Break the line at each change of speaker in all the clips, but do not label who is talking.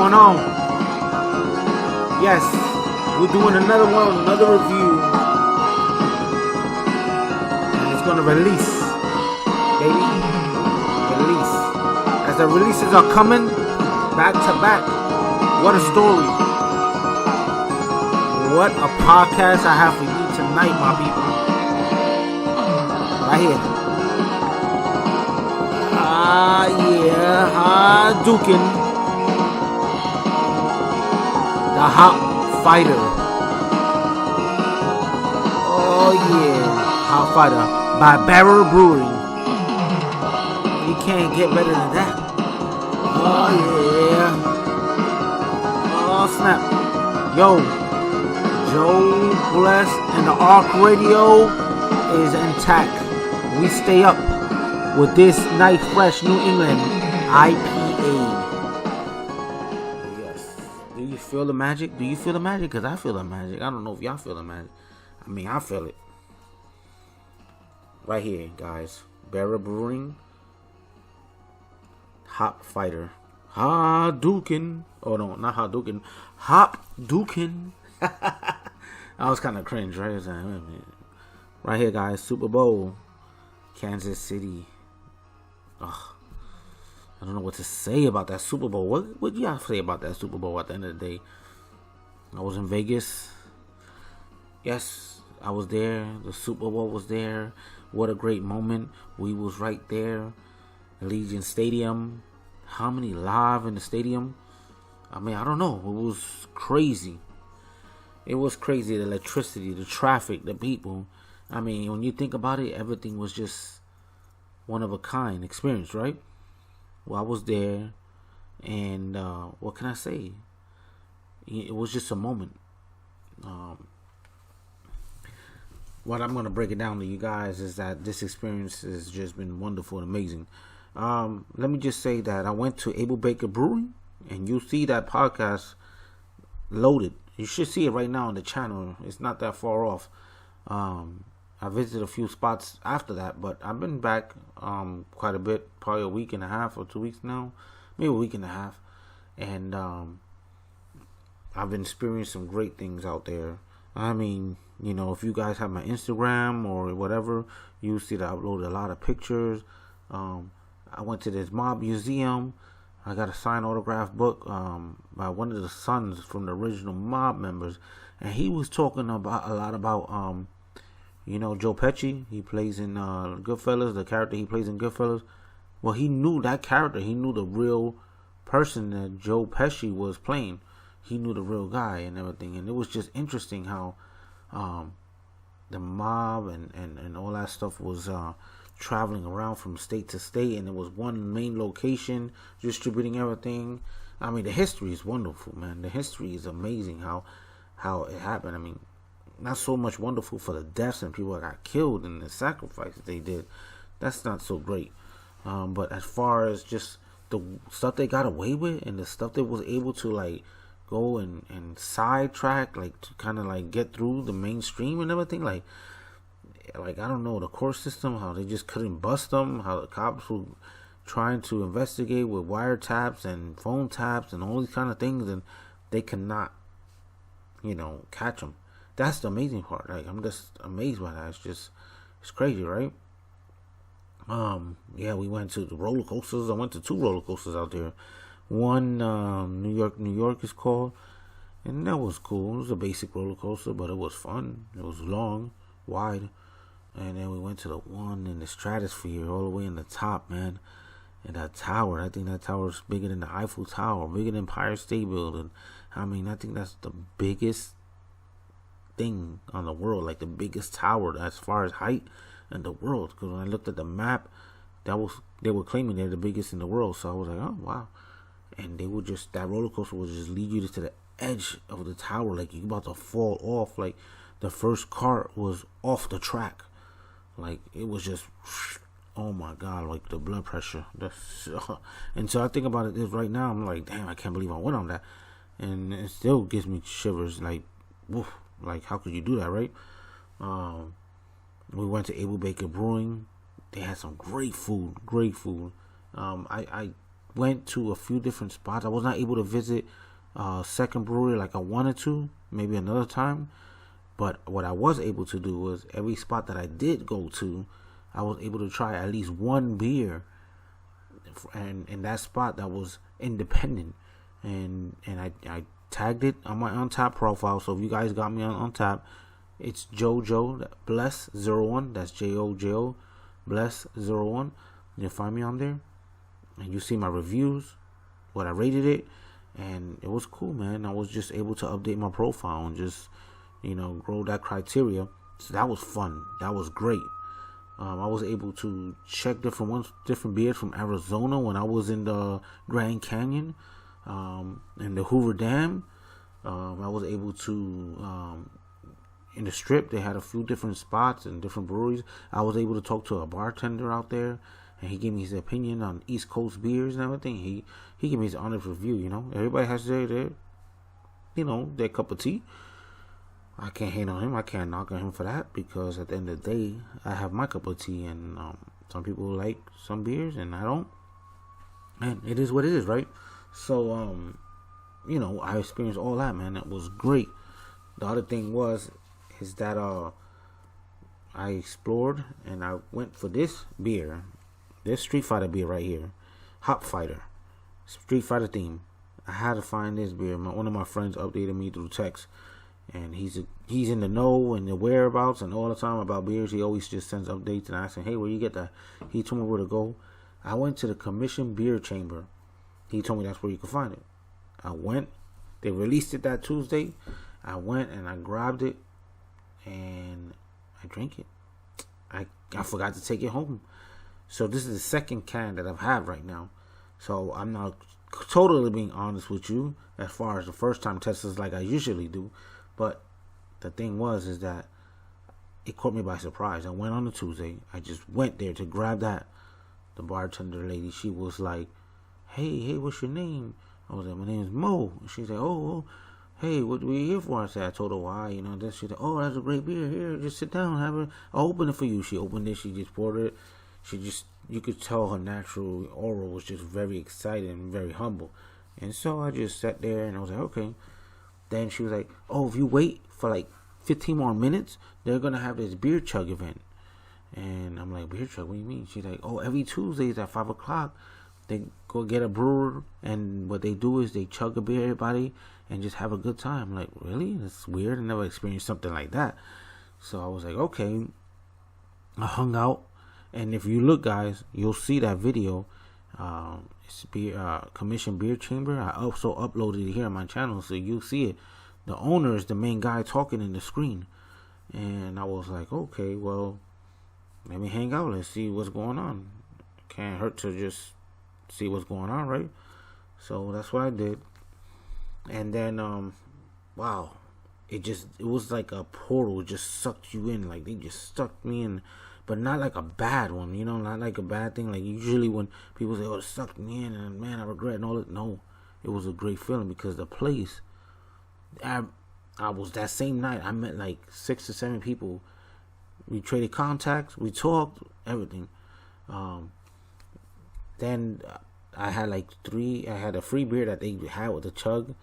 going on? Yes, we're doing another one, another review. And it's gonna release, baby. Release. As the releases are coming, back to back. What a story. What a podcast I have for you tonight, my people. Right here. Dukin. The Hop Fighter. Oh yeah, Hop Fighter by Brewing. You can't get better than that. Oh yeah. Oh snap. Yo, Joe Bless and the Arc Radio is intact. We stay up with this nice, fresh New England IPA. Yes. Do you feel the magic? Do you feel the magic? Because I feel the magic. I don't know if y'all feel the magic. I mean, I feel it. Right here, guys. Brewing. Hop Fighter. Hadouken. Oh, no, not Hadouken. Hop Dukin. That was kind of cringe, right? Right here, guys. Super Bowl. Kansas City. Ugh. I don't know what to say about that Super Bowl. What do y'all say about that Super Bowl at the end of the day? I was in Vegas. Yes, I was there. The Super Bowl was there. What a great moment. We was right there. Allegiant Stadium. How many live in the stadium? I mean, I don't know. It was crazy. It was crazy. The electricity, the traffic, the people. I mean, when you think about it, everything was just one of a kind experience, right? Well, I was there, and what can I say? It was just a moment. What I'm going to break it down to you guys is that this experience has just been wonderful and amazing. Let me just say that I went to Able Baker Brewing, and you see that podcast loaded. You should see it right now on the channel. It's not that far off. I visited a few spots after that, but I've been back quite a bit, probably a week and a half or 2 weeks now, maybe a week and a half, and I've been experiencing some great things out there. I mean, you know, if you guys have my Instagram or whatever, you see that I uploaded a lot of pictures. I went to this mob museum. I got a signed autograph book by one of the sons from the original mob members, and he was talking about a lot about you know, Joe Pesci. He plays in Goodfellas, the character he plays in Goodfellas. Well, he knew that character. He knew the real person that Joe Pesci was playing. He knew the real guy and everything. And it was just interesting how the mob and all that stuff was traveling around from state to state. And there was one main location distributing everything. I mean, the history is wonderful, man. The history is amazing how it happened. I mean, not so much wonderful for the deaths and people that got killed and the sacrifices they did. That's not so great. But as far as just the stuff they got away with and the stuff they was able to like go and sidetrack, like to kind of like get through the mainstream and everything, like I don't know, the court system, how they just couldn't bust them, how the cops were trying to investigate with wiretaps and phone taps and all these kind of things, and they cannot, you know, catch them. That's the amazing part. Like, I'm just amazed by that. It's crazy, right? Yeah, we went to the roller coasters. I went to 2 roller coasters out there. One, New York is called, and that was cool. It was a basic roller coaster, but it was fun. It was long, wide, and then we went to the one in the stratosphere, all the way in the top, man. And that tower, I think that tower is bigger than the Eiffel Tower, bigger than Empire State Building. I mean, I think that's the biggest thing on the world, like the biggest tower as far as height in the world. Because when I looked at the map, they were claiming they're the biggest in the world. So I was like, oh wow. And they would just, that roller coaster would just lead you to the edge of the tower, like you're about to fall off. Like the first cart was off the track. Like it was just, oh my god, like the blood pressure. And so I think about it right now, I'm like, damn, I can't believe I went on that. And it still gives me shivers, like, woof. Like, how could you do that, right? We went to Able Baker Brewing. They had some great food. I went to a few different spots. I was not able to visit second brewery like I wanted to, maybe another time. But what I was able to do was every spot that I did go to, I was able to try at least one beer, and in that spot that was independent, and I tagged it on my Untappd profile. So if you guys got me on Untappd, it's Jojo Bless 01. That's JOJO Bless 01. You'll find me on there, and you see my reviews, what I rated it, and it was cool, man. I was just able to update my profile and just, grow that criteria. So that was fun. That was great. I was able to check different beers from Arizona when I was in the Grand Canyon, in the Hoover Dam. I was able to, in the Strip, they had a few different spots and different breweries. I was able to talk to a bartender out there, and he gave me his opinion on East Coast beers and everything. He gave me his honest review. Everybody has their cup of tea. I can't hate on him. I can't knock on him for that, because at the end of the day, I have my cup of tea, and some people like some beers and I don't. And it is what it is, right? So, I experienced all that, man. It was great. The other thing is that I explored and I went for this beer, this Street Fighter beer right here, Hop Fighter, Street Fighter theme. I had to find this beer. One of my friends updated me through text. And he's in the know and the whereabouts and all the time about beers. He always just sends updates, and I asked him, hey, where you get that? He told me where to go. I went to the Commission Beer Chamber. He told me that's where you could find it. I went. They released it that Tuesday. I went and I grabbed it and I drank it. I forgot to take it home. So this is the second can that I've had right now. So I'm not totally being honest with you as far as the first time testers like I usually do. But the thing is that it caught me by surprise. I went on a Tuesday. I just went there to grab that. The bartender lady, she was like, hey, what's your name? I was like, my name is Mo. She's like, oh, hey, what are you here for? I said, I told her why, Then she said, oh, that's a great beer. Here, just sit down, have it. I'll open it for you. She opened it. She just poured it. You could tell her natural aura was just very excited and very humble. And so I just sat there and I was like, okay. Then she was like, oh, if you wait for like 15 more minutes, they're going to have this beer chug event. And I'm like, beer chug? What do you mean? She's like, oh, every Tuesdays at 5 o'clock, they go get a brewer. And what they do is they chug a beer, everybody, and just have a good time. I'm like, really? That's weird. I never experienced something like that. So I was like, okay. I hung out. And if you look, guys, you'll see that video. It's Commission Beer Chamber. I also uploaded it here on my channel, so you'll see it. The owner is the main guy talking in the screen, and I was like, okay, well, let me hang out. Let's see what's going on. Can't hurt to just see what's going on, right? So that's what I did. And then, wow, it was like a portal. It just sucked you in. Like they just sucked me in. But not like a bad one, not like a bad thing. Like usually when people say, oh, it sucked me in and man, I regret and all that. No, it was a great feeling because the place, I was that same night, I met like 6 to 7 people. We traded contacts, we talked, everything. Then I had I had a free beer that they had with the chug.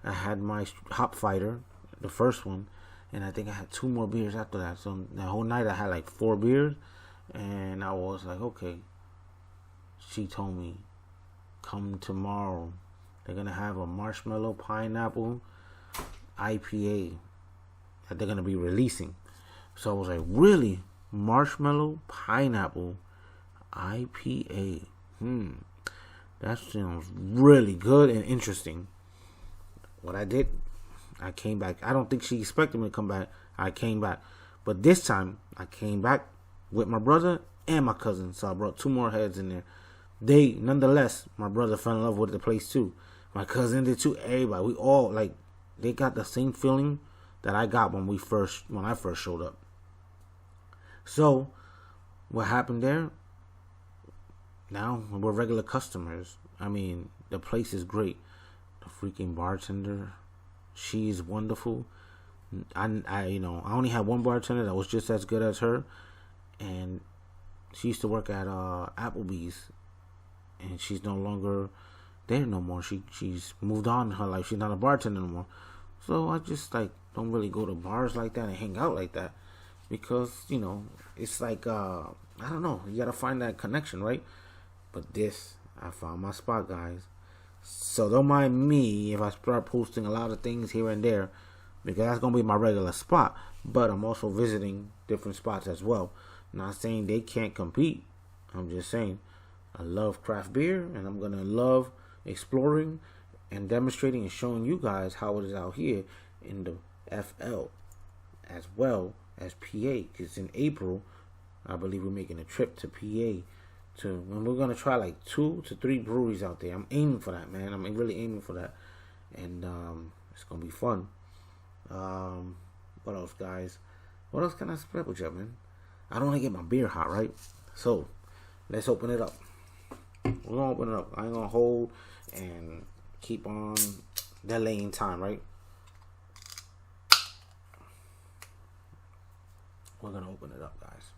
I had my Hop Fighter, the first one. And I think I had 2 more beers after that. So the whole night I had like 4 beers. And I was like, okay. She told me, come tomorrow. They're going to have a marshmallow pineapple IPA that they're going to be releasing. So I was like, really? Marshmallow pineapple IPA. That sounds really good and interesting. What I did, I came back. I don't think she expected me to come back. I came back. But this time, I came back with my brother and my cousin. So I brought 2 more heads in there. Nonetheless, my brother fell in love with the place too. My cousin did too. Everybody. We all, they got the same feeling that I got when I first showed up. So, what happened there? Now, we're regular customers. I mean, the place is great. The freaking bartender, she is wonderful. I only had one bartender that was just as good as her, and she used to work at Applebee's. and she's no longer there no more. She's moved on in her life. She's not a bartender no more. So I just like don't really go to bars like that and hang out like that, because it's like I don't know. You gotta find that connection, right? But this, I found my spot, guys. So don't mind me if I start posting a lot of things here and there, because that's gonna be my regular spot. But I'm also visiting different spots as well. Not saying they can't compete. I'm just saying I love craft beer, and I'm gonna love exploring and demonstrating and showing you guys how it is out here in the FL as well as PA. Because in April, I believe we're making a trip to PA and we're gonna try like 2 to 3 breweries out there. I'm aiming for that, man. I'm really aiming for that, and it's gonna be fun. What else, guys? What else can I spread with you, man? I don't want to get my beer hot, right? So let's open it up. We're gonna open it up. I ain't gonna hold and keep on delaying time, right? We're gonna open it up, guys.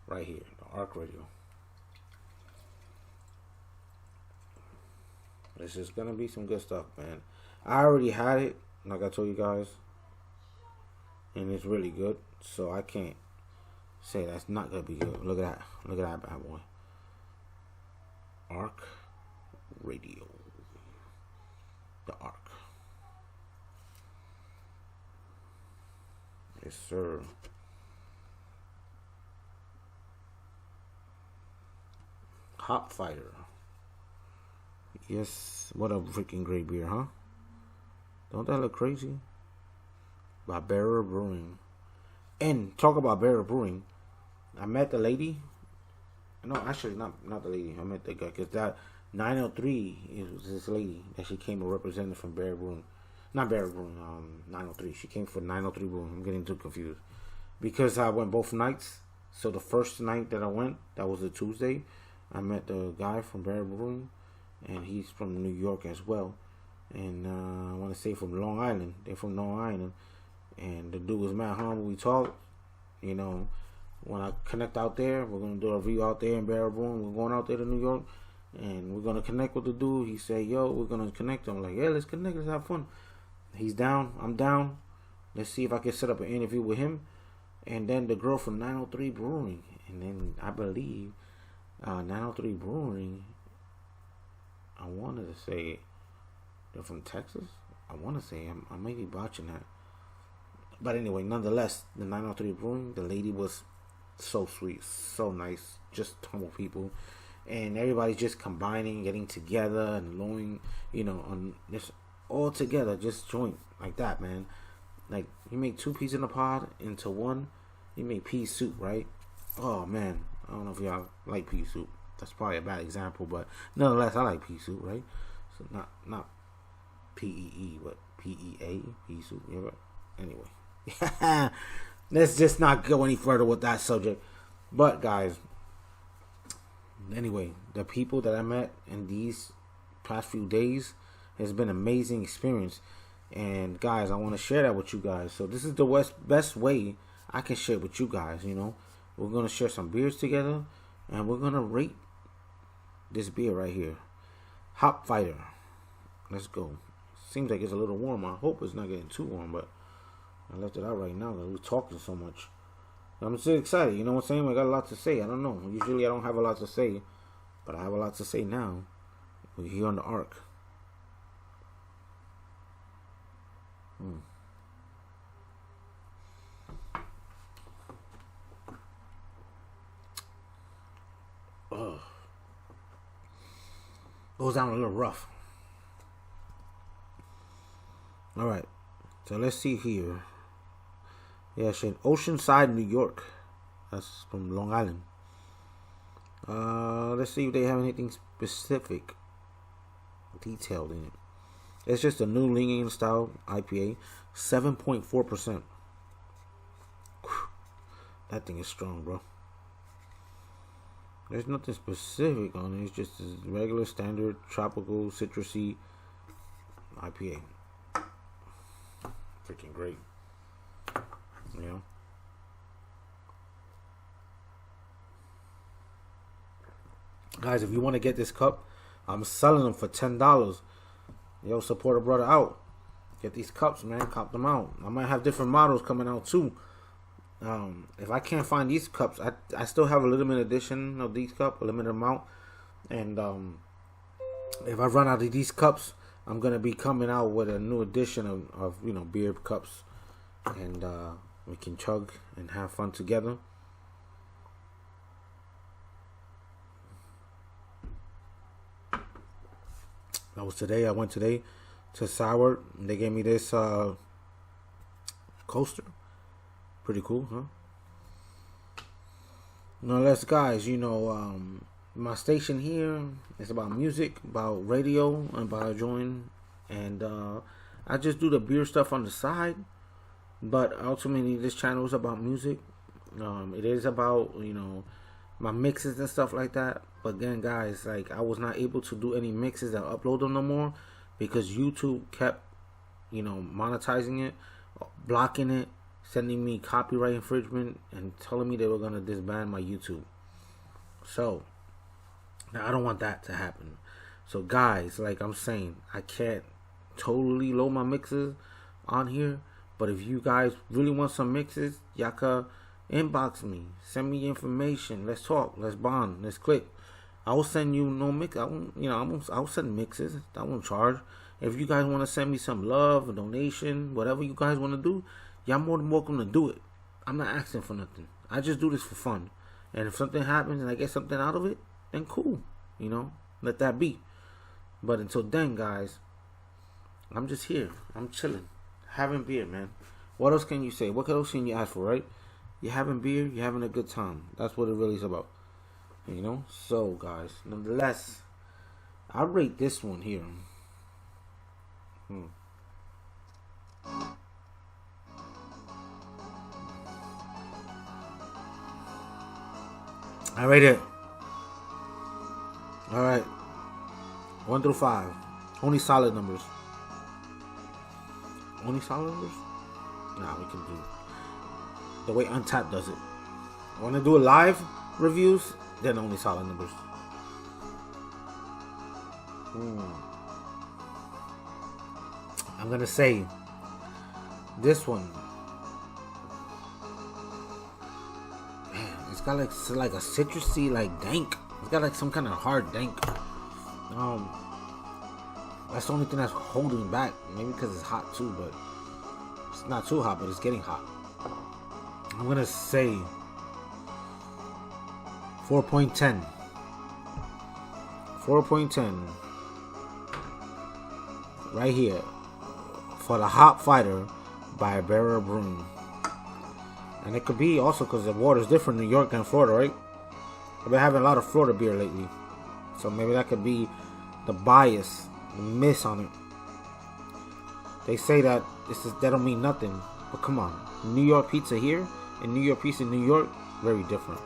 Right here, the Arc Radio. This is gonna be some good stuff, man. I already had it, like I told you guys, and it's really good. So I can't say that's not gonna be good. Look at that. Look at that bad boy. Arc Radio. The Arc. Yes, sir. Hop Fighter. Yes, what a freaking great beer, huh? Don't that look crazy? By Barrel Brewing. And talk about Barrel Brewing. I met the lady. No, actually, not the lady. I met the guy, because that 903 is this lady that she came a representative from Barrel Brewing. Not Barrel Brewing, 903. She came for 903 Brewing. I'm getting too confused. Because I went both nights. So the first night that I went, that was a Tuesday, I met the guy from Barrel Brewing. And he's from New York as well. And I want to say from Long Island. They're from Long Island. And the dude was mad humble. We talked. When I connect out there, we're going to do a review out there in Barrel Brewing. We're going out there to New York. And we're going to connect with the dude. He said, yo, we're going to connect. I'm like, yeah, let's connect. Let's have fun. He's down. I'm down. Let's see if I can set up an interview with him. And then the girl from 903 Brewing. And then I believe 903 Brewing, I wanted to say they're from Texas. I want to say I may be botching that, but anyway, nonetheless, the 903 Brewing, the lady was so sweet, so nice, just humble people, and everybody's just combining, getting together, and lowering, on this all together, just joint like that, man. Like you make 2 peas in a pod into one, you make pea soup, right? Oh man, I don't know if y'all like pea soup. That's probably a bad example, but nonetheless, I like pea soup, right? So not P-E-E, but P-E-A, pea soup. Yeah, but anyway, let's just not go any further with that subject. But guys, anyway, the people that I met in these past few days has been an amazing experience. And guys, I want to share that with you guys. So this is the best way I can share with you guys. We're gonna share some beers together, and we're gonna rate this beer right here, Hop Fighter. Let's go. Seems like it's a little warm. I hope it's not getting too warm, but I left it out right now because we're talking so much. I'm so excited. You know what I'm saying? I got a lot to say. I don't know. Usually I don't have a lot to say, but I have a lot to say now. We're here on the Arc. Goes down a little rough. Alright, so let's see here. Yeah, shit. Oceanside, New York. That's from Long Island. Let's see if they have anything specific, detailed in it. It's just a new Lincoln style IPA, 7.4%. That thing is strong, bro. There's nothing specific on it. It's just a regular standard tropical citrusy IPA. Freaking great. Guys, if you want to get this cup, I'm selling them for $10. Yo, support a brother out. Get these cups, man. Cop them out. I might have different models coming out too. If I can't find these cups, I still have a limited edition of these cups, a limited amount. And if I run out of these cups, I'm gonna be coming out with a new edition of beer cups, and we can chug and have fun together. That was today. I went today to Sour. They gave me this coaster. Pretty cool, huh? Nonetheless, guys, my station here is about music, about radio, and about enjoying. And I just do the beer stuff on the side. But ultimately, this channel is about music. It is about, my mixes and stuff like that. But again, guys, like, I was not able to do any mixes and upload them no more because YouTube kept, monetizing it, blocking it, sending me copyright infringement, and telling me they were going to disband my YouTube. So, now I don't want that to happen. So, guys, like I'm saying, I can't totally load my mixes on here. But if you guys really want some mixes, y'all can inbox me. Send me information. Let's talk. Let's bond. Let's click. I will send you no mix. I'll send mixes. I won't charge. If you guys want to send me some love, a donation, whatever you guys want to do, y'all more than welcome to do it. I'm not asking for nothing. I just do this for fun. And if something happens and I get something out of it, then cool. Let that be. But until then, guys, I'm just here. I'm chilling. Having beer, man. What else can you say? What else can you ask for, right? You're having beer, you're having a good time. That's what it really is about. So, guys, nonetheless, I rate this one here. I rate it. Alright. 1 through 5. Only solid numbers. Only solid numbers? Nah, we can do the way Untapped does it. I want to do a live reviews, then only solid numbers. I'm gonna say this one. Man, it's got like a citrusy, like dank. It's got like some kind of hard dank. That's the only thing that's holding back. Maybe because it's hot too, but it's not too hot, but it's getting hot. I'm gonna say 4.10. 4.10. Right here. For the Hop Fighter by Brewing. And it could be also because the water is different in New York and Florida, right? I've been having a lot of Florida beer lately. So maybe that could be the bias, the miss on it. They say that that don't mean nothing. But come on. New York pizza here and New York pizza in New York, very different.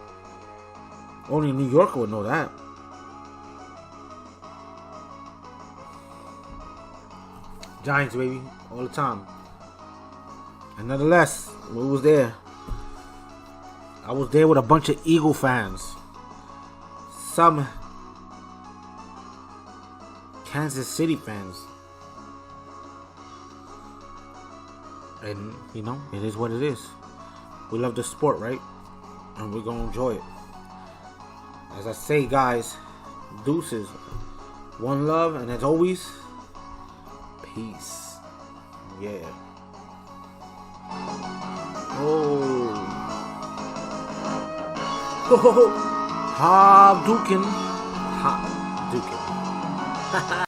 Only a New Yorker would know that. Giants, baby, all the time. And nonetheless, we was there. I was there with a bunch of Eagle fans. Some Kansas City fans. And, it is what it is. We love the sport, right? And we're going to enjoy it. As I say, guys, deuces. One love, and as always, peace. Yeah. Oh. Ha Dukin. Ha Dukin.